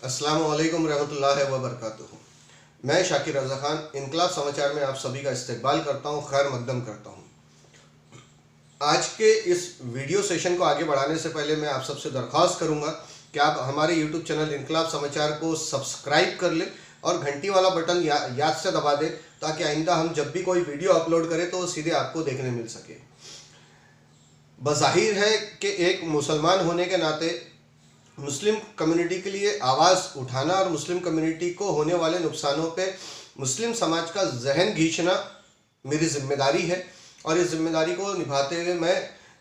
अस्सलाम वालेकुम रहमतुल्लाहि व बरकातुहू। मैं शाकिर रज़ा खान इनकलाब समाचार में आप सभी का इस्तकबाल करता हूँ, खैर मकदम करता हूँ। आज के इस वीडियो सेशन को आगे बढ़ाने से पहले मैं आप सबसे दरख्वास्त करूँगा कि आप हमारे यूट्यूब चैनल इनकलाब समाचार को सब्सक्राइब कर लें और घंटी वाला बटन याद से दबा दें, ताकि आइंदा हम जब भी कोई वीडियो अपलोड करें तो सीधे आपको देखने मिल सके। बज़ाहिर है कि एक मुसलमान होने के नाते मुस्लिम कम्युनिटी के लिए आवाज़ उठाना और मुस्लिम कम्युनिटी को होने वाले नुकसानों पे मुस्लिम समाज का जहन खींचना मेरी जिम्मेदारी है, और इस जिम्मेदारी को निभाते हुए मैं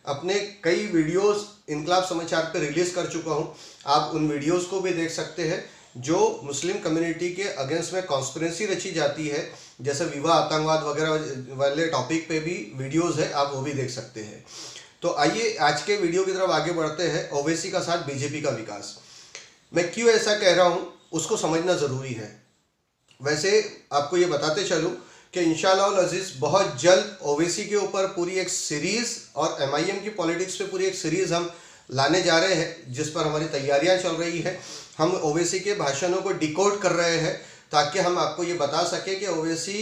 अपने कई वीडियोस इनकलाब समाचार पे रिलीज़ कर चुका हूं। आप उन वीडियोस को भी देख सकते हैं जो मुस्लिम कम्युनिटी के अगेंस्ट में कॉन्स्पिरेसी रची जाती है, जैसे विवाह आतंकवाद वगैरह वाले टॉपिक पे भी वीडियोज़ है, आप वो भी देख सकते हैं। तो आइए आज के वीडियो की तरफ आगे बढ़ते हैं। ओवैसी का साथ बीजेपी का विकास, मैं क्यों ऐसा कह रहा हूं उसको समझना ज़रूरी है। वैसे आपको ये बताते चलूं कि इंशाअल्लाह अज़ीज़ बहुत जल्द ओवैसी के ऊपर पूरी एक सीरीज़ और एमआईएम की पॉलिटिक्स पे पूरी एक सीरीज़ हम लाने जा रहे हैं, जिस पर हमारी तैयारियां चल रही है। हम ओवैसी के भाषणों को डिकोड कर रहे हैं ताकि हम आपको ये बता सके कि ओवैसी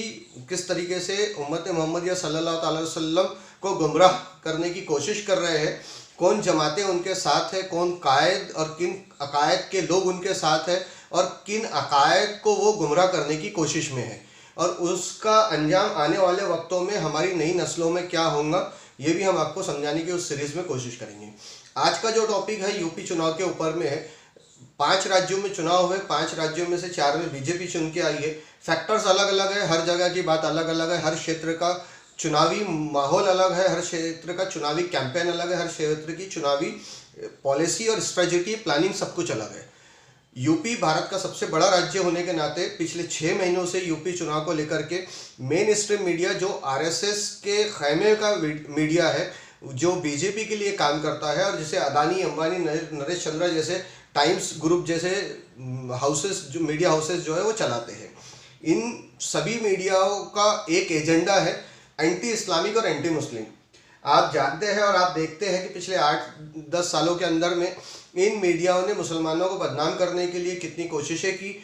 किस तरीके से उम्मत मोहम्मदिया सल्लल्लाहु अलैहि वसल्लम को गुमराह करने की कोशिश कर रहे हैं, कौन जमातें उनके साथ है, कौन कायद और किन अकायद के लोग उनके साथ है, और किन अकायद को वो गुमराह करने की कोशिश में है, और उसका अंजाम आने वाले वक्तों में हमारी नई नस्लों में क्या होगा, ये भी हम आपको समझाने की उस सीरीज़ में कोशिश करेंगे। आज का जो टॉपिक है यूपी चुनाव के ऊपर में है। 5 राज्यों में चुनाव हुए, 5 राज्यों में से 4 में बीजेपी चुन के आई है। फैक्टर्स अलग अलग है, हर जगह की बात अलग अलग है, हर क्षेत्र का चुनावी माहौल अलग है, हर क्षेत्र का चुनावी कैंपेन अलग है, हर क्षेत्र की चुनावी पॉलिसी और स्ट्रेटजी प्लानिंग सब कुछ अलग है। यूपी भारत का सबसे बड़ा राज्य होने के नाते पिछले 6 महीनों से यूपी चुनाव को लेकर के मेन स्ट्रीम मीडिया, जो आरएसएस के खैमे का मीडिया है, जो बीजेपी के लिए काम करता है और जिसे अदानी, अंबानी, नरेश चंद्रा जैसे टाइम्स ग्रुप जैसे हाउसेस, जो मीडिया हाउसेस जो है वो चलाते हैं, इन सभी मीडियाओं का एक एजेंडा है एंटी इस्लामिक और एंटी मुस्लिम। आप जानते हैं और आप देखते हैं कि पिछले 8-10 सालों के अंदर में इन मीडियाओं ने मुसलमानों को बदनाम करने के लिए कितनी कोशिशें की,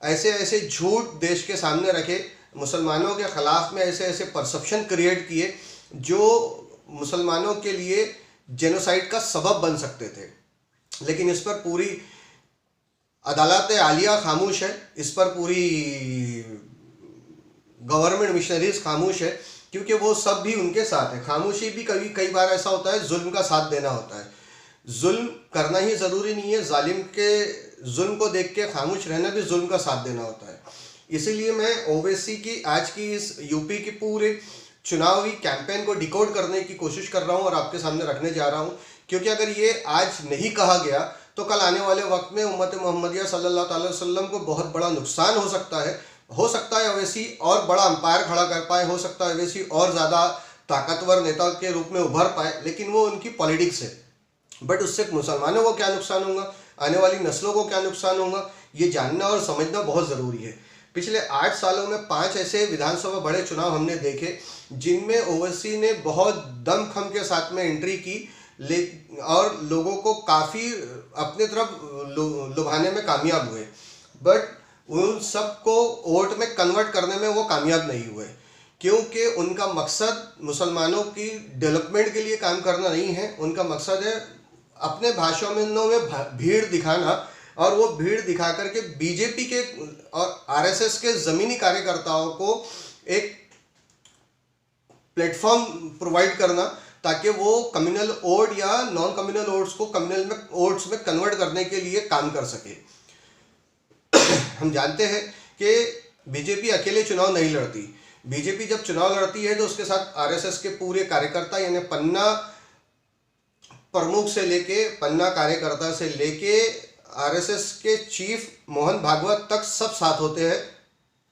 ऐसे ऐसे झूठ देश के सामने रखे, मुसलमानों के ख़िलाफ़ में ऐसे ऐसे परसेप्शन क्रिएट किए जो मुसलमानों के लिए जेनोसाइड का सबब बन सकते थे। लेकिन इस पर पूरी अदालत आलिया खामोश है, इस पर पूरी गवर्नमेंट मिशनरीज खामोश है, क्योंकि वो सब भी उनके साथ है। खामोशी भी कई बार ऐसा होता है, जुल्म का साथ देना होता है। जुल्म करना ही ज़रूरी नहीं है, जालिम के जुल्म को देख के खामोश रहना भी जुल्म का साथ देना होता है। इसीलिए मैं ओवैसी की आज की इस यूपी के पूरे चुनावी कैंपेन को डिकोड करने की कोशिश कर रहा हूँ और आपके सामने रखने जा रहा हूँ, क्योंकि अगर ये आज नहीं कहा गया तो कल आने वाले वक्त में उम्मत मोहम्मदिया सल्लल्लाहु अलैहि वसल्लम को बहुत बड़ा नुकसान हो सकता है। ओवैसी और बड़ा अंपायर खड़ा कर पाए, हो सकता है ओवैसी और ज़्यादा ताकतवर नेता के रूप में उभर पाए, लेकिन वो उनकी पॉलिटिक्स है। बट उससे मुसलमानों को क्या नुकसान होगा, आने वाली नस्लों को क्या नुकसान होगा, ये जानना और समझना बहुत ज़रूरी है। पिछले 8 सालों में 5 ऐसे विधानसभा बड़े चुनाव हमने देखे जिनमें ओवैसी ने बहुत दमखम के साथ में एंट्री की और लोगों को काफ़ी अपने तरफ लुभाने में कामयाब हुए, बट उन सबको वोट में कन्वर्ट करने में वो कामयाब नहीं हुए, क्योंकि उनका मकसद मुसलमानों की डेवलपमेंट के लिए काम करना नहीं है। उनका मकसद है अपने भाषणों में भीड़ दिखाना, और वो भीड़ दिखा करके बीजेपी के और आरएसएस के ज़मीनी कार्यकर्ताओं को एक प्लेटफॉर्म प्रोवाइड करना, ताकि वो कम्युनल वोट या नॉन कम्युनल वोट्स को कम्युनल में वोट्स में कन्वर्ट करने के लिए काम कर सके। हम जानते हैं कि बीजेपी अकेले चुनाव नहीं लड़ती। बीजेपी जब चुनाव लड़ती है तो उसके साथ आरएसएस के पूरे कार्यकर्ता, यानी पन्ना प्रमुख से लेके, पन्ना कार्यकर्ता से लेके आरएसएस के चीफ मोहन भागवत तक सब साथ होते हैं।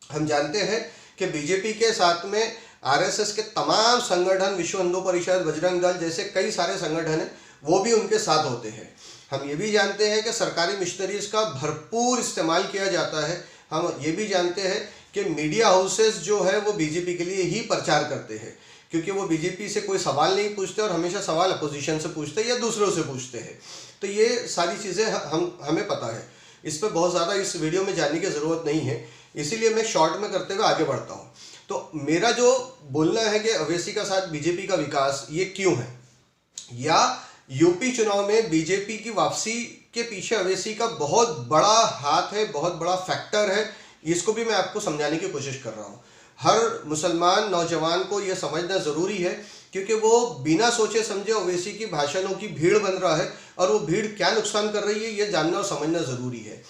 हम जानते हैं कि बीजेपी के साथ में आरएसएस के तमाम संगठन, विश्व हिंदू परिषद, बजरंग दल जैसे कई सारे संगठन हैं, वो भी उनके साथ होते हैं। हम ये भी जानते हैं कि सरकारी मिशनरीज का भरपूर इस्तेमाल किया जाता है। हम ये भी जानते हैं कि मीडिया हाउसेस जो है वो बीजेपी के लिए ही प्रचार करते हैं, क्योंकि वो बीजेपी से कोई सवाल नहीं पूछते और हमेशा सवाल अपोजिशन से पूछते हैं या दूसरों से पूछते हैं। तो ये सारी चीज़ें हमें पता है। इस पर बहुत ज़्यादा इस वीडियो में जानने की ज़रूरत नहीं है, इसीलिए मैं शॉर्ट में करते हुए आगे बढ़ता हूँ। तो मेरा जो बोलना है कि अवैसी का साथ बीजेपी का विकास ये क्यों है, या यूपी चुनाव में बीजेपी की वापसी के पीछे अवैसी का बहुत बड़ा हाथ है, बहुत बड़ा फैक्टर है, इसको भी मैं आपको समझाने की कोशिश कर रहा हूँ। हर मुसलमान नौजवान को यह समझना ज़रूरी है, क्योंकि वो बिना सोचे समझे ओवैसी की भाषणों की भीड़ बन रहा है, और वो भीड़ क्या नुकसान कर रही है ये जानना और समझना ज़रूरी है।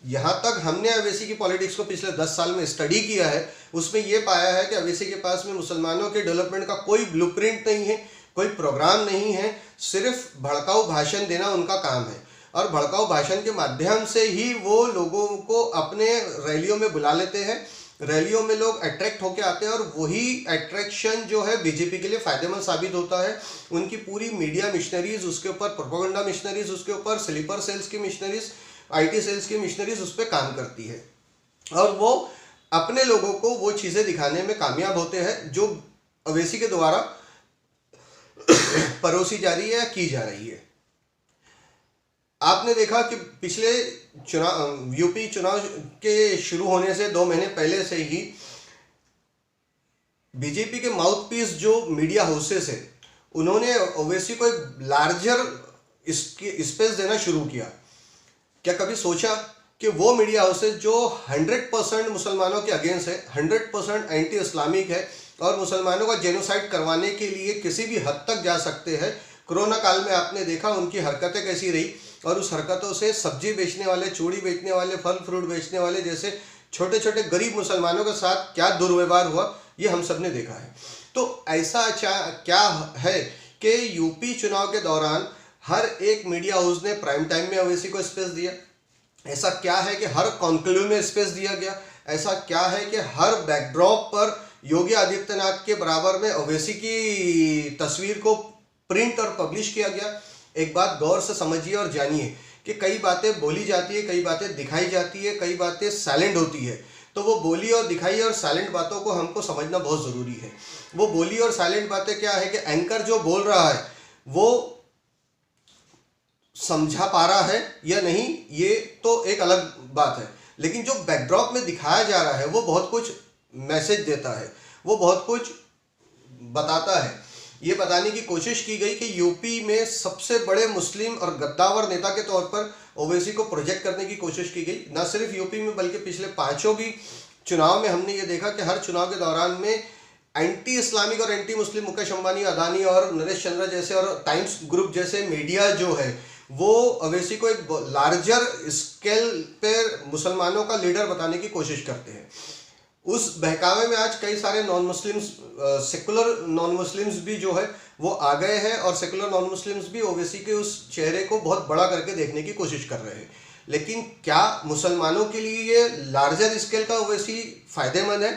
यहाँ तक हमने ओवैसी की पॉलिटिक्स को पिछले 10 साल में स्टडी किया है, उसमें ये पाया है कि ओवैसी के पास में मुसलमानों के डेवलपमेंट का कोई ब्लूप्रिंट नहीं है, कोई प्रोग्राम नहीं है, सिर्फ भड़काऊ भाषण देना उनका काम है। और भड़काऊ भाषण के माध्यम से ही वो लोगों को अपने रैलियों में बुला लेते हैं, रैलियों में लोग अट्रैक्ट होके आते हैं, और वही अट्रैक्शन जो है बीजेपी के लिए फायदेमंद साबित होता है। उनकी पूरी मीडिया मिशनरीज उसके ऊपर, प्रोपेगेंडा मिशनरीज उसके ऊपर, स्लीपर सेल्स की मिशनरीज, आईटी सेल्स की मिशनरीज उस पर काम करती है, और वो अपने लोगों को वो चीज़ें दिखाने में कामयाब होते हैं जो ओवैसी के द्वारा परोसी जा रही है या की जा रही है। आपने देखा कि पिछले चुनाव, यूपी चुनाव के शुरू होने से 2 महीने पहले से ही बीजेपी के माउथपीस जो मीडिया हाउसेस है, उन्होंने ओवैसी को एक लार्जर स्पेस देना शुरू किया। क्या कभी सोचा कि वो मीडिया हाउसेस जो 100% मुसलमानों के अगेंस्ट है, 100% एंटी इस्लामिक है, और मुसलमानों का जेनोसाइड करवाने के लिए किसी भी हद तक जा सकते हैं। कोरोना काल में आपने देखा उनकी हरकतें कैसी रही, और उस हरकतों से सब्जी बेचने वाले, चूड़ी बेचने वाले, फल फ्रूट बेचने वाले जैसे छोटे छोटे गरीब मुसलमानों के साथ क्या दुर्व्यवहार हुआ, ये हम सब ने देखा है। तो ऐसा क्या है कि यूपी चुनाव के दौरान हर एक मीडिया हाउस ने प्राइम टाइम में ओवैसी को स्पेस दिया? ऐसा क्या है कि हर कॉन्क्लेव में स्पेस दिया गया? ऐसा क्या है कि हर बैकड्रॉप पर योगी आदित्यनाथ के बराबर में ओवैसी की तस्वीर को प्रिंट और पब्लिश किया गया? एक बात गौर से समझिए और जानिए कि कई बातें बोली जाती है, कई बातें दिखाई जाती है, कई बातें साइलेंट होती है। तो वो बोली और दिखाई और साइलेंट बातों को हमको समझना बहुत ज़रूरी है। वो बोली और साइलेंट बातें क्या है कि एंकर जो बोल रहा है वो समझा पा रहा है या नहीं, ये तो एक अलग बात है, लेकिन जो बैकड्रॉप में दिखाया जा रहा है वो बहुत कुछ मैसेज देता है, वो बहुत कुछ बताता है। ये बताने की कोशिश की गई कि यूपी में सबसे बड़े मुस्लिम और गद्दावर नेता के तौर पर ओवैसी को प्रोजेक्ट करने की कोशिश की गई। न सिर्फ यूपी में बल्कि पिछले 5 भी चुनाव में हमने ये देखा कि हर चुनाव के दौरान में एंटी इस्लामिक और एंटी मुस्लिम मुकेश अंबानी, अदानी और नरेश चंद्रा जैसे और टाइम्स ग्रुप जैसे मीडिया जो है वो ओवैसी को एक लार्जर स्केल पर मुसलमानों का लीडर बताने की कोशिश करते हैं। उस बहकावे में आज कई सारे non Muslims, secular non Muslims भी जो है वो आ गए हैं, और सेकुलर नॉन मुस्लिम्स भी ओवैसी के उस चेहरे को बहुत बड़ा करके देखने की कोशिश कर रहे हैं। लेकिन क्या मुसलमानों के लिए ये लार्जर स्केल का ओवैसी फ़ायदेमंद है?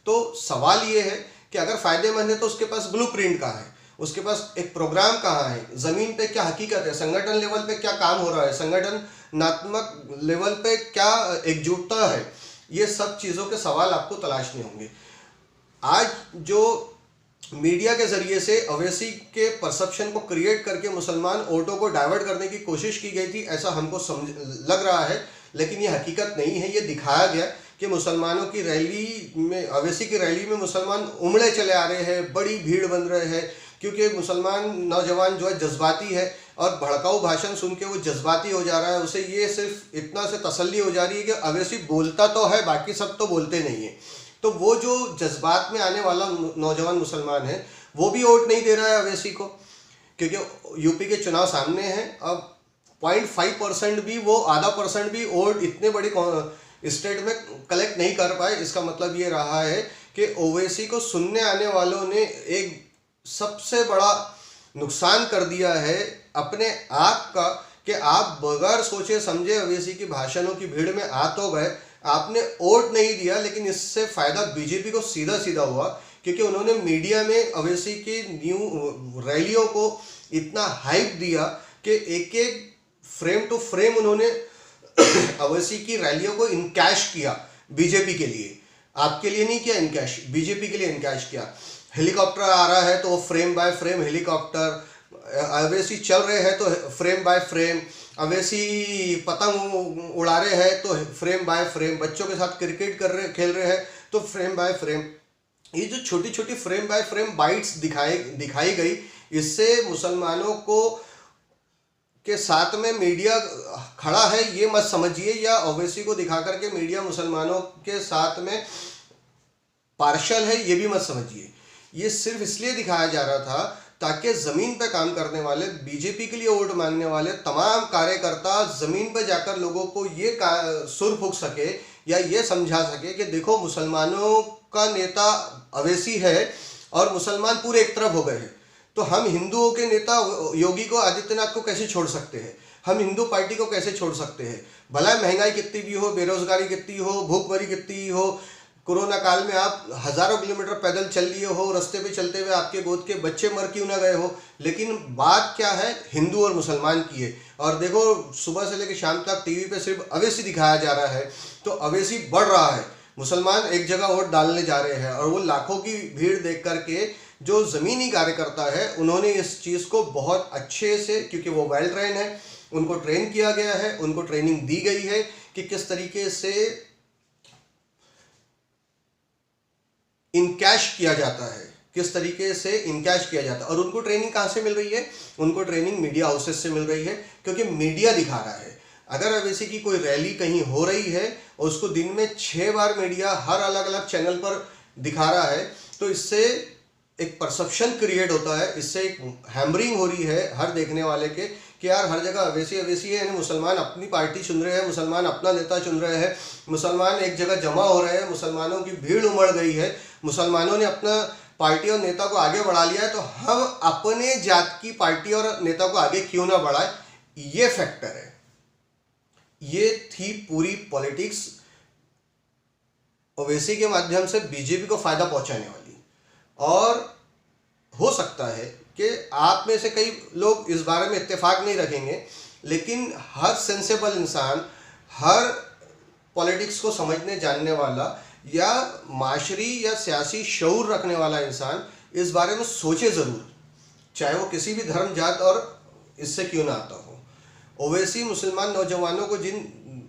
तो सवाल ये है कि अगर फ़ायदेमंद है तो उसके पास ब्लूप्रिंट कहाँ है, उसके पास एक प्रोग्राम कहाँ है, ज़मीन पे क्या हकीकत है, संगठन लेवल पे क्या काम हो रहा है, संगठनात्मक लेवल पे क्या एकजुटता है, ये सब चीज़ों के सवाल आपको तलाशने होंगे। आज जो मीडिया के ज़रिए से ओवैसी के परसेप्शन को क्रिएट करके मुसलमान वोटों को डाइवर्ट करने की कोशिश की गई थी, ऐसा हमको लग रहा है, लेकिन ये हकीकत नहीं है। ये दिखाया गया कि मुसलमानों की रैली में, ओवैसी की रैली में मुसलमान उमड़े चले आ रहे हैं, बड़ी भीड़ बन रहे हैं, क्योंकि मुसलमान नौजवान जो है जज्बाती है, और भड़काऊ भाषण सुन के वो जज्बाती हो जा रहा है। उसे ये सिर्फ इतना से तसल्ली हो जा रही है कि ओवैसी बोलता तो है, बाकी सब तो बोलते नहीं है। तो वो जो जज्बात में आने वाला नौजवान मुसलमान है वो भी वोट नहीं दे रहा है ओवैसी को, क्योंकि यूपी के चुनाव सामने हैं। अब 0.5% भी, वो आधा % भी वोट इतने बड़े स्टेट में कलेक्ट नहीं कर पाए। इसका मतलब ये रहा है कि ओवैसी को सुनने आने वालों ने एक सबसे बड़ा नुकसान कर दिया है अपने आप का, कि आप बगैर सोचे समझे ओवैसी की भाषणों की भीड़ में आ तो गए, आपने वोट नहीं दिया, लेकिन इससे फ़ायदा बीजेपी को सीधा सीधा हुआ, क्योंकि उन्होंने मीडिया में ओवैसी की न्यू रैलियों को इतना हाइप दिया कि एक एक फ्रेम टू फ्रेम उन्होंने ओवैसी की रैलियों को इनकैश किया बीजेपी के लिए। आपके लिए नहीं किया इनकैश, बीजेपी के लिए इनकैश किया। हेलीकॉप्टर आ रहा है तो frame by frame helicopter, Owaisi चल रहे हैं तो फ्रेम बाय फ्रेम, अवैसी पतंग उड़ा रहे हैं तो फ्रेम बाय फ्रेम, बच्चों के साथ क्रिकेट खेल रहे हैं तो फ्रेम बाय फ्रेम, ये जो छोटी छोटी फ्रेम बाय फ्रेम बाइट्स दिखाई गई, इससे मुसलमानों को के साथ में मीडिया खड़ा है ये मत समझिए, या ओवैसी को दिखा करके मीडिया मुसलमानों के साथ में पार्शल है ये भी मत समझिए। ये सिर्फ इसलिए दिखाया जा रहा था ताकि ज़मीन पे काम करने वाले, बीजेपी के लिए वोट मांगने वाले तमाम कार्यकर्ता ज़मीन पे जाकर लोगों को ये सुर फूंक सके या ये समझा सके कि देखो मुसलमानों का नेता अवैसी है और मुसलमान पूरे एक तरफ हो गए हैं, तो हम हिंदुओं के नेता योगी को, आदित्यनाथ को कैसे छोड़ सकते हैं, हम हिंदू पार्टी को कैसे छोड़ सकते हैं। भला महंगाई कितनी भी हो, बेरोजगारी कितनी हो, भूखमरी कितनी हो, कोरोना काल में आप हज़ारों किलोमीटर पैदल चल लिए हो, रास्ते पे चलते हुए आपके गोद के बच्चे मर क्यों ना गए हो, लेकिन बात क्या है हिंदू और मुसलमान की है। और देखो सुबह से लेकर शाम तक टीवी पे सिर्फ अवैसी दिखाया जा रहा है, तो अवैसी बढ़ रहा है, मुसलमान एक जगह वोट डालने जा रहे हैं, और वो लाखों की भीड़ देख करके जो ज़मीनी कार्यकर्ता है उन्होंने इस चीज़ को बहुत अच्छे से, क्योंकि वो वेल ट्रेन है, उनको ट्रेन किया गया है, उनको ट्रेनिंग दी गई है कि किस तरीके से इनकैश किया जाता है, किस तरीके से इनकैश किया जाता है। और उनको ट्रेनिंग कहाँ से मिल रही है, उनको ट्रेनिंग मीडिया हाउसेस से मिल रही है, क्योंकि मीडिया दिखा रहा है। अगर अवैसी की कोई रैली कहीं हो रही है और उसको दिन में 6 बार मीडिया हर अलग अलग चैनल पर दिखा रहा है, तो इससे एक परसेप्शन क्रिएट होता है, इससे एक हैमरिंग हो रही है हर देखने वाले के कि यार हर जगह अवैसी अवैसी है, यानी मुसलमान अपनी पार्टी चुन रहे हैं, मुसलमान अपना नेता चुन रहे हैं, मुसलमान एक जगह जमा हो रहे हैं, मुसलमानों की भीड़ उमड़ गई है, मुसलमानों ने अपना पार्टी और नेता को आगे बढ़ा लिया है, तो हम अपने जात की पार्टी और नेता को आगे क्यों ना बढ़ाए, ये फैक्टर है। ये थी पूरी पॉलिटिक्स ओवैसी के माध्यम से बीजेपी को फायदा पहुंचाने वाली। और हो सकता है कि आप में से कई लोग इस बारे में इत्तेफाक नहीं रखेंगे, लेकिन हर सेंसेबल इंसान, हर पॉलिटिक्स को समझने जानने वाला या माशरी या सियासी शऊर रखने वाला इंसान इस बारे में सोचे ज़रूर, चाहे वो किसी भी धर्म जात और इससे क्यों ना आता हो। ओवैसी मुसलमान नौजवानों को जिन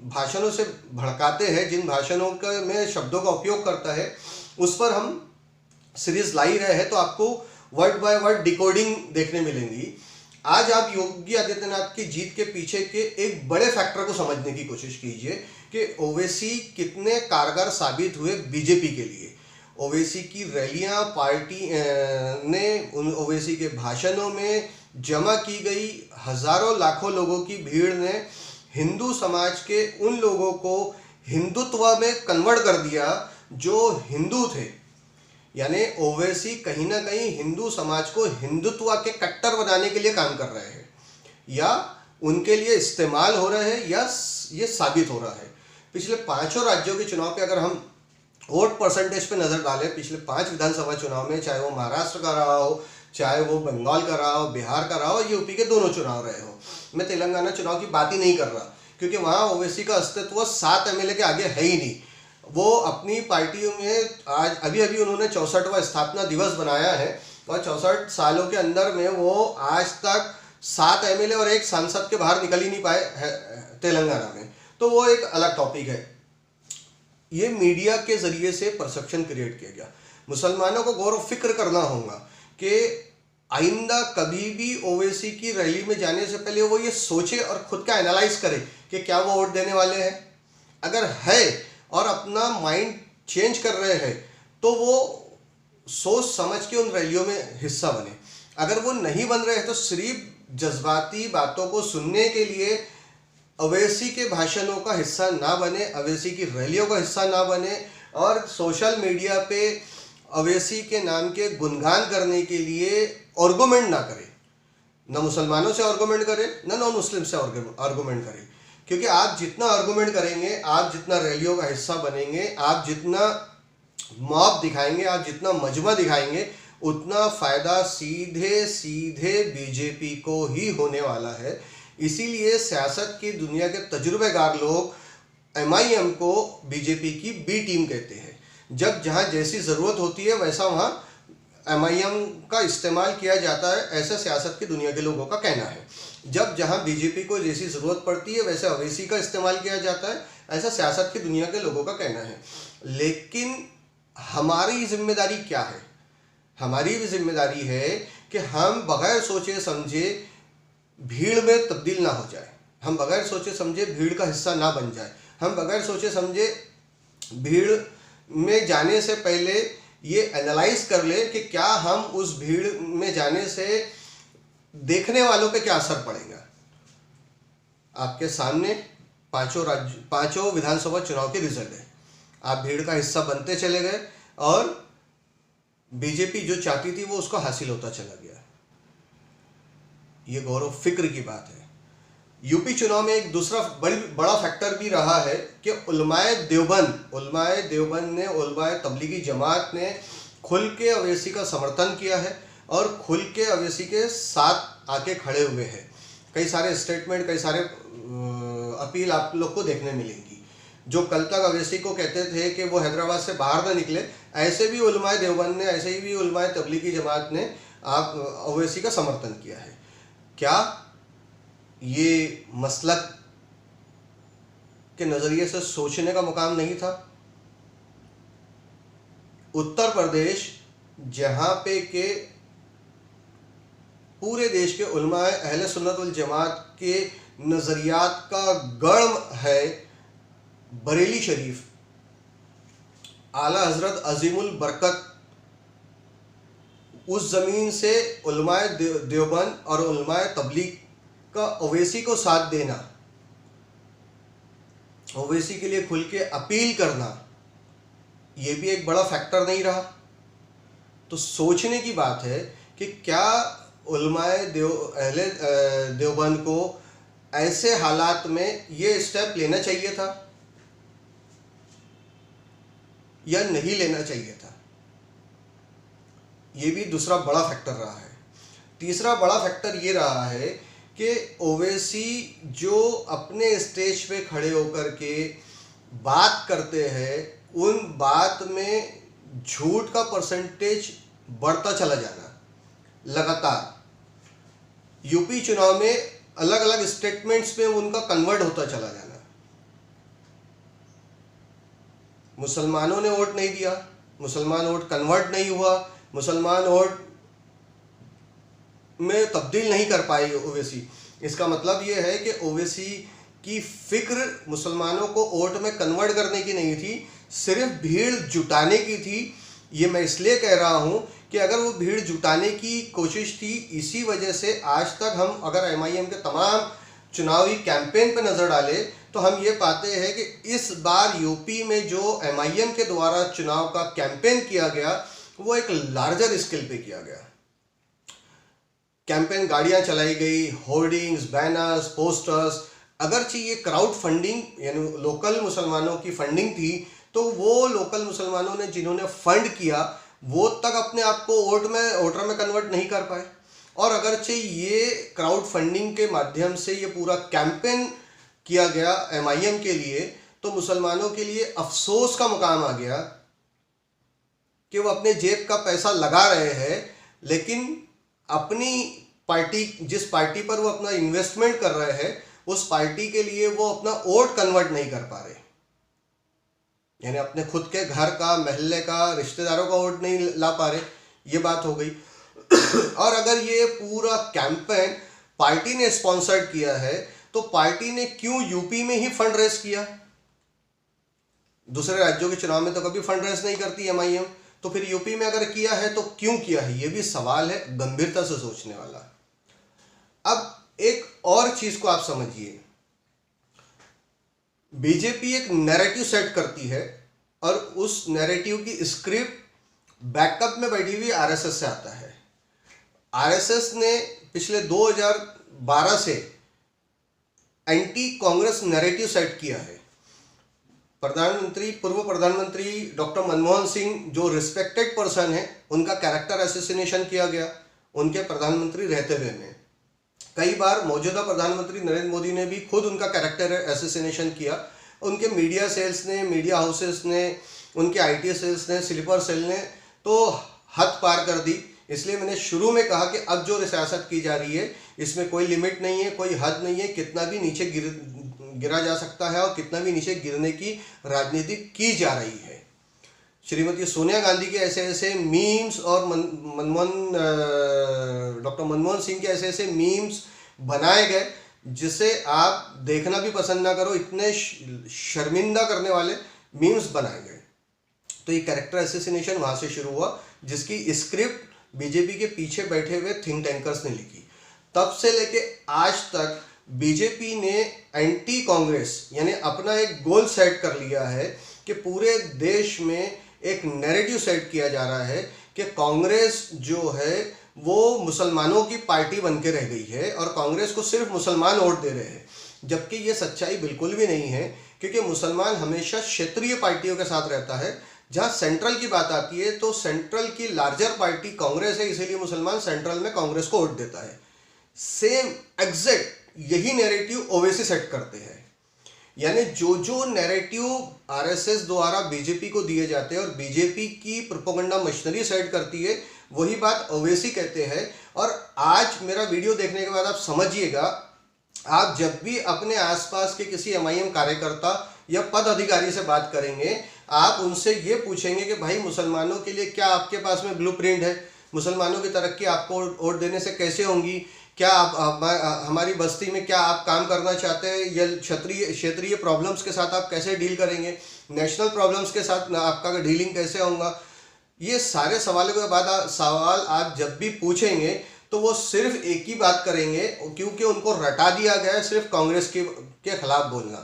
भाषणों से भड़काते हैं, जिन भाषणों का में शब्दों का उपयोग करता है, उस पर हम सीरीज ला ही रहे हैं, तो आपको वर्ड बाय वर्ड डिकोडिंग देखने मिलेंगी। आज आप योगी आदित्यनाथ की जीत के पीछे के एक बड़े फैक्टर को समझने की कोशिश कीजिए कि ओवैसी कितने कारगर साबित हुए बीजेपी के लिए। ओवैसी की रैलियां, पार्टी ने उन ओवैसी के भाषणों में जमा की गई हजारों लाखों लोगों की भीड़ ने हिंदू समाज के उन लोगों को हिंदुत्व में कन्वर्ट कर दिया जो हिंदू थे। यानी ओवैसी कहीं ना कहीं हिंदू समाज को हिंदुत्व के कट्टर बनाने के लिए काम कर रहे हैं, या उनके लिए इस्तेमाल हो रहे हैं, या ये साबित हो रहा है। पिछले 5 राज्यों के चुनाव पे अगर हम वोट परसेंटेज पे नज़र डालें, पिछले 5 विधानसभा चुनाव में, चाहे वो महाराष्ट्र का रहा हो, चाहे वो बंगाल का रहा हो, बिहार का रहा हो, यूपी के दोनों चुनाव रहे हो, मैं तेलंगाना चुनाव की बात ही नहीं कर रहा, क्योंकि वहाँ ओवैसी का अस्तित्व 7 MLA के आगे है ही नहीं। वो अपनी पार्टियों में आज अभी उन्होंने 64वां स्थापना दिवस बनाया है, और 64 सालों के अंदर में वो आज तक 7 MLA और 1 सांसद के बाहर निकल ही नहीं पाए तेलंगाना में। तो वो एक अलग टॉपिक है। ये मीडिया के जरिए से परसेप्शन क्रिएट किया गया। मुसलमानों को गौर फिक्र करना होगा कि आइंदा कभी भी ओवैसी की रैली में जाने से पहले वो ये सोचे और खुद का एनालाइज करे कि क्या वो वोट देने वाले हैं। अगर है और अपना माइंड चेंज कर रहे हैं, तो वो सोच समझ के उन रैलियों में हिस्सा बने। अगर वो नहीं बन रहे हैं तो सिर्फ जज्बाती बातों को सुनने के लिए ओवैसी के भाषणों का हिस्सा ना बने, ओवैसी की रैलियों का हिस्सा ना बने, और सोशल मीडिया पे ओवैसी के नाम के गुणगान करने के लिए आर्गुमेंट ना करे। ना मुसलमानों से आर्गुमेंट करे, ना नॉन मुस्लिम से आर्गुमेंट करे। क्योंकि आप जितना आर्गुमेंट करेंगे, आप जितना रैलियों का हिस्सा बनेंगे, आप जितना मॉब दिखाएंगे, आप जितना मजमा दिखाएंगे, उतना फ़ायदा सीधे सीधे बीजेपी को ही होने वाला है। इसीलिए सियासत की दुनिया के तजुर्बेकार लोग MIM को बीजेपी की बी टीम कहते हैं। जब जहाँ जैसी ज़रूरत होती है वैसा वहाँ MIM का इस्तेमाल किया जाता है, ऐसा सियासत की दुनिया के लोगों का कहना है। जब जहां बीजेपी को जैसी ज़रूरत पड़ती है वैसे ओवैसी का इस्तेमाल किया जाता है, ऐसा सियासत की दुनिया के लोगों का कहना है। लेकिन हमारी जिम्मेदारी क्या है? हमारी भी जिम्मेदारी है कि हम बगैर सोचे समझे भीड़ में तब्दील ना हो जाए, हम बगैर सोचे समझे भीड़ का हिस्सा ना बन जाए, हम बगैर सोचे समझे भीड़ में जाने से पहले ये एनालाइज कर ले कि क्या हम उस भीड़ में जाने से देखने वालों पे क्या असर पड़ेगा। आपके सामने पांचों विधानसभा चुनाव के रिजल्ट है। आप भीड़ का हिस्सा बनते चले गए और बीजेपी जो चाहती थी वो उसको हासिल होता चला गया। ये गौरव फिक्र की बात है। यूपी चुनाव में एक दूसरा बड़ा फैक्टर भी रहा है कि उलमाए देवबंद ने, उलमाए तबलीगी जमात ने खुल के अवैसी का समर्थन किया है और खुल के अवैसी के साथ आके खड़े हुए हैं। कई सारे स्टेटमेंट, कई सारे अपील आप लोग को देखने मिलेंगी। जो कल तक अवैसी को कहते थे कि वो हैदराबाद से बाहर ना निकले, ऐसे भी उलमाए देवबंद ने, ऐसे भी उलमाए तबलीगी जमात ने आप अवैसी का समर्थन किया है। क्या ये मसलक के नज़रिए से सोचने का मुकाम नहीं था? उत्तर प्रदेश जहाँ पे के पूरे देश के उलमाए अहले सुन्नत वल जमात के नज़रियात का गढ़ है, बरेली शरीफ, आला हजरत अजीमुल बरकत, उस ज़मीन से उलमाए देवबंद और उलमाए तबलीग का ओवैसी को साथ देना, ओवैसी के लिए खुल के अपील करना, ये भी एक बड़ा फैक्टर नहीं रहा? तो सोचने की बात है कि क्या उलमाए अहले देवबंद को ऐसे हालात में ये स्टेप लेना चाहिए था या नहीं लेना चाहिए था? ये भी दूसरा बड़ा फैक्टर रहा है। तीसरा बड़ा फैक्टर ये रहा है कि ओवैसी जो अपने स्टेज पे खड़े होकर के बात करते हैं, उन बात में झूठ का परसेंटेज बढ़ता चला जाना लगातार। यूपी चुनाव में अलग अलग स्टेटमेंट्स में उनका कन्वर्ट होता चला जाना। मुसलमानों ने वोट नहीं दिया, मुसलमान वोट कन्वर्ट नहीं हुआ, मुसलमान वोट में तब्दील नहीं कर पाई ओवैसी। इसका मतलब ये है कि ओवैसी की फिक्र मुसलमानों को वोट में कन्वर्ट करने की नहीं थी, सिर्फ भीड़ जुटाने की थी। ये मैं इसलिए कह रहा हूँ कि अगर वो भीड़ जुटाने की कोशिश थी, इसी वजह से आज तक हम अगर एमआईएम के तमाम चुनावी कैंपेन पे नज़र डालें तो हम ये पाते हैं कि इस बार यूपी में जो एमआईएम के द्वारा चुनाव का कैंपेन किया गया वो एक लार्जर स्केल पे किया गया। कैंपेन गाड़ियाँ चलाई गई, होर्डिंग्स, बैनर्स, पोस्टर्स। अगरचे ये क्राउड फंडिंग यानी लोकल मुसलमानों की फंडिंग थी, तो वो लोकल मुसलमानों ने जिन्होंने फंड किया वो तक अपने आप को वोटर में कन्वर्ट नहीं कर पाए। और अगरचे ये क्राउड फंडिंग के माध्यम से ये पूरा कैंपेन किया गया एमआईएम के लिए, तो मुसलमानों के लिए अफसोस का मुकाम आ गया कि वो अपने जेब का पैसा लगा रहे हैं, लेकिन अपनी पार्टी, जिस पार्टी पर वो अपना इन्वेस्टमेंट कर रहे हैं, उस पार्टी के लिए वो अपना वोट कन्वर्ट नहीं कर पा रहे। यानी अपने खुद के घर का, महल्ले का, रिश्तेदारों का वोट नहीं ला पा रहे, ये बात हो गई। और अगर ये पूरा कैंपेन पार्टी ने स्पॉन्सर्ड किया है तो पार्टी ने क्यों यूपी में ही फंड रेज किया? दूसरे राज्यों के चुनाव में तो कभी फंड रेज नहीं करती एमआईएम, तो फिर यूपी में अगर किया है तो क्यों किया है? ये भी सवाल है गंभीरता से सोचने वाला। अब एक और चीज को आप समझिए, बीजेपी एक नैरेटिव सेट करती है और उस नैरेटिव की स्क्रिप्ट बैकअप में बैठी हुई आरएसएस से आता है। आरएसएस ने पिछले 2012 से एंटी कांग्रेस नैरेटिव सेट किया है। पूर्व प्रधानमंत्री डॉक्टर मनमोहन सिंह जो रिस्पेक्टेड पर्सन है, उनका कैरेक्टर असैसिनेशन किया गया उनके प्रधानमंत्री रहते हुए में। कई बार मौजूदा प्रधानमंत्री नरेंद्र मोदी ने भी खुद उनका कैरेक्टर असैसिनेशन किया। उनके मीडिया सेल्स ने, मीडिया हाउसेस ने, उनके आईटी सेल्स ने, स्लीपर सेल ने तो हद पार कर दी। इसलिए मैंने शुरू में कहा कि अब जो सियासत की जा रही है इसमें कोई लिमिट नहीं है, कोई हद नहीं है, कितना भी नीचे गिरा जा सकता है और कितना भी नीचे गिरने की राजनीति की जा रही है। श्रीमती सोनिया गांधी के ऐसे ऐसे मीम्स और डॉक्टर मनमोहन सिंह के ऐसे ऐसे मीम्स बनाए गए जिसे आप देखना भी पसंद ना करो, इतने शर्मिंदा करने वाले मीम्स बनाए गए। तो ये कैरेक्टर असैसिनेशन वहाँ से शुरू हुआ, जिसकी स्क्रिप्ट बीजेपी के पीछे बैठे हुए थिंक टैंकर्स ने लिखी। तब से लेके आज तक बीजेपी ने एंटी कांग्रेस यानी अपना एक गोल सेट कर लिया है कि पूरे देश में एक नैरेटिव सेट किया जा रहा है कि कांग्रेस जो है वो मुसलमानों की पार्टी बन के रह गई है और कांग्रेस को सिर्फ मुसलमान वोट दे रहे हैं, जबकि ये सच्चाई बिल्कुल भी नहीं है, क्योंकि मुसलमान हमेशा क्षेत्रीय पार्टियों के साथ रहता है। जहाँ सेंट्रल की बात आती है तो सेंट्रल की लार्जर पार्टी कांग्रेस है, इसीलिए मुसलमान सेंट्रल में कांग्रेस को वोट देता है। सेम एग्जैक्ट यही नैरेटिव ओवैसी सेट करते हैं। यानी जो जो नैरेटिव आरएसएस द्वारा बीजेपी को दिए जाते हैं और बीजेपी की प्रोपेगेंडा मशीनरी सेट करती है, वही बात ओवैसी कहते हैं। और आज मेरा वीडियो देखने के बाद आप समझिएगा, आप जब भी अपने आसपास के किसी एमआईएम कार्यकर्ता या पद अधिकारी से बात करेंगे, आप उनसे ये पूछेंगे कि भाई मुसलमानों के लिए क्या आपके पास में ब्लूप्रिंट है, मुसलमानों की तरक्की आपको वोट देने से कैसे होंगी, क्या आप हमारी बस्ती में क्या आप काम करना चाहते हैं, या क्षेत्रीय प्रॉब्लम्स के साथ आप कैसे डील करेंगे, नेशनल प्रॉब्लम्स के साथ आपका डीलिंग कैसे होगा। ये सारे सवालों के बाद सवाल आप जब भी पूछेंगे तो वो सिर्फ एक ही बात करेंगे, क्योंकि उनको रटा दिया गया है सिर्फ कांग्रेस के खिलाफ बोलना।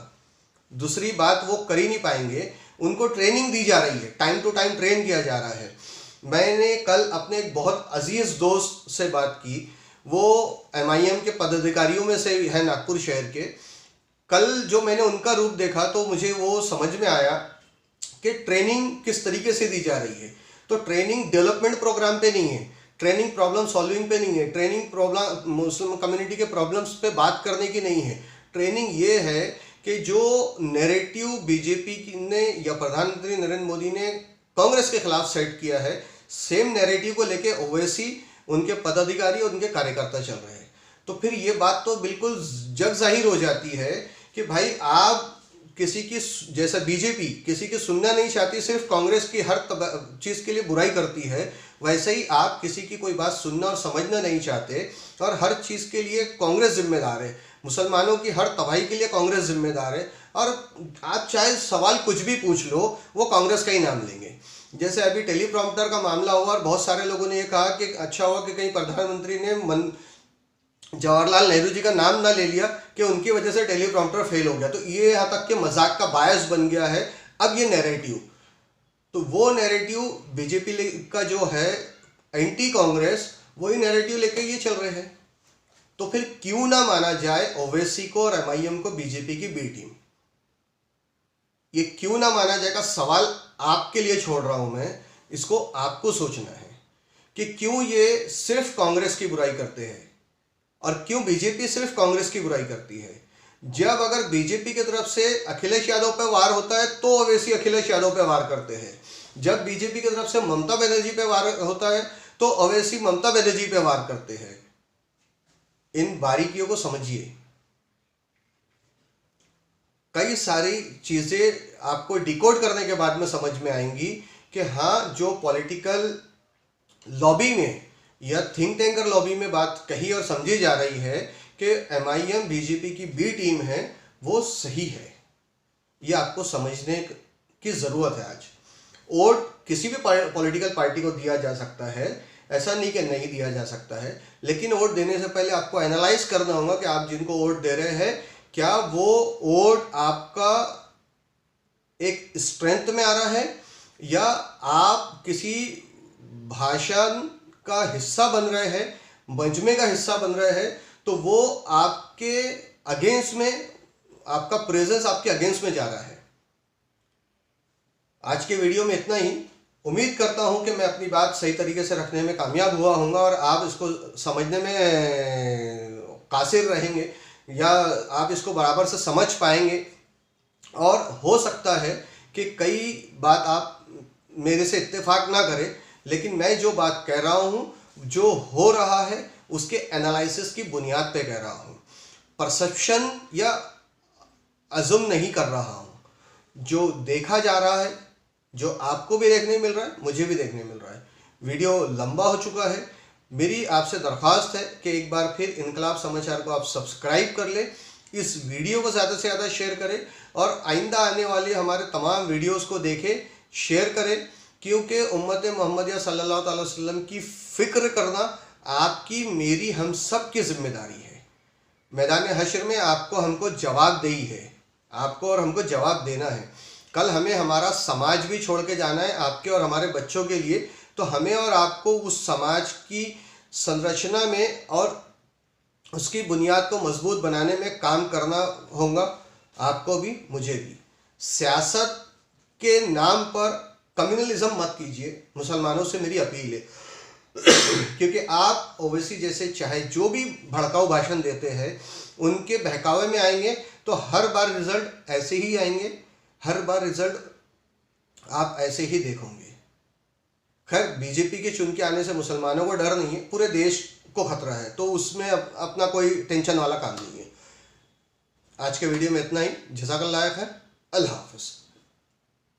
दूसरी बात वो कर ही नहीं पाएंगे, उनको ट्रेनिंग दी जा रही है, टाइम टू टाइम ट्रेन किया जा रहा है। मैंने कल अपने एक बहुत अजीज दोस्त से बात की, वो एमआईएम के पदाधिकारियों में से है नागपुर शहर के। कल जो मैंने उनका रूप देखा तो मुझे वो समझ में आया कि ट्रेनिंग किस तरीके से दी जा रही है। तो ट्रेनिंग डेवलपमेंट प्रोग्राम पे नहीं है, ट्रेनिंग प्रॉब्लम सॉल्विंग पे नहीं है, ट्रेनिंग प्रॉब्लम मुस्लिम कम्युनिटी के प्रॉब्लम्स पे बात करने की नहीं है। ट्रेनिंग ये है कि जो नैरेटिव बीजेपी ने या प्रधानमंत्री नरेंद्र मोदी ने कांग्रेस के खिलाफ सेट किया है, सेम नैरेटिव को लेके ओवैसी, उनके पदाधिकारी और उनके कार्यकर्ता चल रहे हैं। तो फिर ये बात तो बिल्कुल जग जाहिर हो जाती है कि भाई आप किसी की, जैसा बीजेपी किसी की सुनना नहीं चाहती, सिर्फ कांग्रेस की हर चीज़ के लिए बुराई करती है, वैसे ही आप किसी की कोई बात सुनना और समझना नहीं चाहते और हर चीज़ के लिए कांग्रेस जिम्मेदार है। मुसलमानों की हर तबाही के लिए कांग्रेस जिम्मेदार है और आप चाहे सवाल कुछ भी पूछ लो, वो कांग्रेस का ही नाम लेंगे। जैसे अभी टेलीप्रॉम्प्टर का मामला हुआ और बहुत सारे लोगों ने ये कहा कि अच्छा हुआ कि कहीं प्रधानमंत्री ने जवाहरलाल नेहरू जी का नाम ना ले लिया कि उनकी वजह से टेलीप्रॉम्प्टर फेल हो गया। तो ये यहाँ तक कि मजाक का बायस बन गया है अब ये नैरेटिव। तो वो नैरेटिव बीजेपी का जो है एंटी कांग्रेस, वही नैरेटिव लेके ये चल रहे हैं। तो फिर क्यों ना माना जाए ओवैसी को और एमआईएम को बीजेपी की बी टीम? ये क्यों ना माना जाएगा सवाल आपके लिए छोड़ रहा हूं मैं, इसको आपको सोचना है कि क्यों ये सिर्फ कांग्रेस की बुराई करते हैं और क्यों बीजेपी सिर्फ कांग्रेस की बुराई करती है। जब अगर बीजेपी की तरफ से अखिलेश यादव पर वार होता है तो ओवैसी अखिलेश यादव पे वार करते हैं, जब बीजेपी की तरफ से ममता बनर्जी पे वार होता है तो ओवैसी ममता बनर्जी पे वार करते हैं। इन बारीकियों को समझिए। कई सारी चीजें आपको डिकोड करने के बाद में समझ में आएंगी कि हाँ, जो पॉलिटिकल लॉबी में या थिंक टैंकर लॉबी में बात कही और समझी जा रही है कि एमआईएम बीजेपी की बी टीम है, वो सही है। ये आपको समझने की ज़रूरत है। आज वोट किसी भी पॉलिटिकल पार्टी को दिया जा सकता है, ऐसा नहीं कि नहीं दिया जा सकता है, लेकिन वोट देने से पहले आपको एनालाइज करना होगा कि आप जिनको वोट दे रहे हैं, क्या वो वोट आपका एक स्ट्रेंथ में आ रहा है या आप किसी भाषण का हिस्सा बन रहे हैं, मजमे का हिस्सा बन रहे हैं। तो वो आपके अगेंस्ट में, आपका प्रेजेंस आपके अगेंस्ट में जा रहा है। आज के वीडियो में इतना ही। उम्मीद करता हूं कि मैं अपनी बात सही तरीके से रखने में कामयाब हुआ हूँगा और आप इसको समझने में कासिर रहेंगे या आप इसको बराबर से समझ पाएंगे। और हो सकता है कि कई बात आप मेरे से इत्तेफाक ना करें, लेकिन मैं जो बात कह रहा हूँ, जो हो रहा है, उसके एनालिसिस की बुनियाद पे कह रहा हूँ, परसेप्शन या अज़ुम नहीं कर रहा हूँ। जो देखा जा रहा है, जो आपको भी देखने मिल रहा है, मुझे भी देखने मिल रहा है। वीडियो लंबा हो चुका है, मेरी आपसे दरख्वास्त है कि एक बार फिर इनकलाब समाचार को आप सब्सक्राइब कर लें, इस वीडियो को ज़्यादा से ज़्यादा शेयर करें और आइंदा आने वाले हमारे तमाम वीडियोस को देखें, शेयर करें, क्योंकि उम्मत मोहम्मदिया सल्लल्लाहु अलैहि वसल्लम की फ़िक्र करना आपकी, मेरी, हम सब की जिम्मेदारी है। मैदान हश्र में आपको हमको जवाबदेही है, आपको और हमको जवाब देना है। कल हमें हमारा समाज भी छोड़ के जाना है, आपके और हमारे बच्चों के लिए। तो हमें और आपको उस समाज की संरचना में और उसकी बुनियाद को मजबूत बनाने में काम करना होगा, आपको भी मुझे भी। सियासत के नाम पर कम्युनलिज्म मत कीजिए, मुसलमानों से मेरी अपील है। क्योंकि आप ओवैसी जैसे चाहे जो भी भड़काऊ भाषण देते हैं, उनके बहकावे में आएंगे तो हर बार रिजल्ट ऐसे ही आएंगे, हर बार रिजल्ट आप ऐसे ही देखोगे। खैर, बीजेपी के चुन के आने से मुसलमानों को डर नहीं है, पूरे देश को खतरा है, तो उसमें अपना कोई टेंशन वाला काम नहीं है। आज के वीडियो में इतना ही। जज़ाकल्लाह खैर। अल्लाह हाफ़िज़।